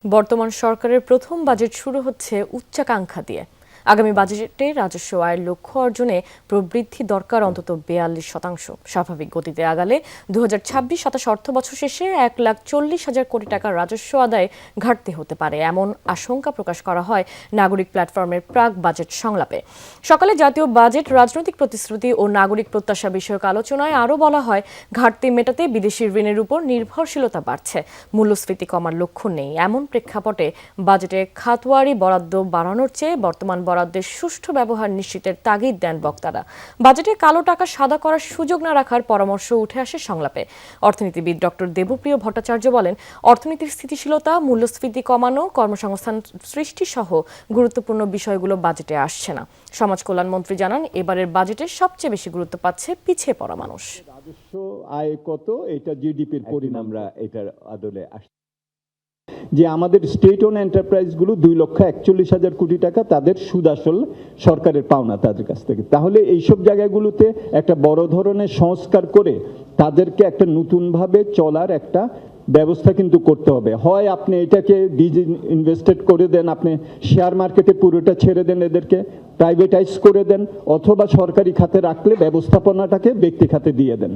বর্তমান সরকারের প্রথম বাজেট শুরু হচ্ছে উচ্চাকাঙ্ক্ষা দিয়ে। আগামী বাজেটে রাজস্ব আয়ের লক্ষ্য অর্জনে প্রবৃদ্ধি দরকার অন্তত 42%। স্বাভাবিক গতিতে আগালে 2026-27 অর্থবছর শেষে 1,40,000 কোটি টাকা রাজস্ব আদায় ঘাটতি হতে পারে, এমন আশঙ্কা প্রকাশ করা হয় নাগরিক প্ল্যাটফর্মের প্রাক বাজেট সংলাপে। সকালে জাতীয় বাজেট, রাজনৈতিক প্রতিশ্রুতি ও নাগরিক প্রত্যাশা বিষয়ক আলোচনায় আরও বলা হয়, ঘাটতি মেটাতে বিদেশি ঋণের উপর নির্ভরশীলতা বাড়ছে, মূল্যস্ফীতি কমার লক্ষ্য নেই। এমন প্রেক্ষাপটে বাজেটে খাতওয়ারি বরাদ্দ বাড়ানোর চেয়ে বর্তমান বরাদ্দের সুষ্ঠু ব্যবহার নিশ্চিতের তাগিদ দেন বক্তারা। বাজেটে কালো টাকা সাদা করার সুযোগ না রাখার পরামর্শ উঠে আসে সংলাপে। অর্থনীতিবিদ ডক্টর দেবপ্রিয় ভট্টাচার্য বলেন, অর্থনীতির স্থিতিশীলতা, মূল্যস্ফীতি কমানো, কর্মসংস্থান সৃষ্টি সহ গুরুত্বপূর্ণ বিষয়গুলো বাজেটে আসছে না। সমাজ কল্যাণ মন্ত্রী জানান, এবারের বাজেটে সবচেয়ে বেশি গুরুত্ব পাচ্ছে পিছিয়ে পড়া মানুষ। রাজস্ব আয় কত, এটা জিডিপির পরিমাণ, আমরা এটার আদলে আসছে যে আমাদের স্টেট ওন এন্টারপ্রাইজগুলো 2,41,000 কোটি টাকা তাদের সুদ আসল সরকারের পাওনা তাদের কাছ থেকে। তাহলে এইসব জায়গাগুলোতে একটা বড় ধরনের সংস্কার করে তাদেরকে একটা নতুনভাবে চলার একটা ব্যবস্থা কিন্তু করতে হবে। হয় আপনি এটাকে ইনভেস্টেড করে দেন, আপনি শেয়ার মার্কেটে পুরোটা ছেড়ে দেন, এদেরকে প্রাইভেটাইজ করে দেন, অথবা সরকারি খাতে রাখলে ব্যবস্থাপনাটাকে ব্যক্তি খাতে দিয়ে দেন।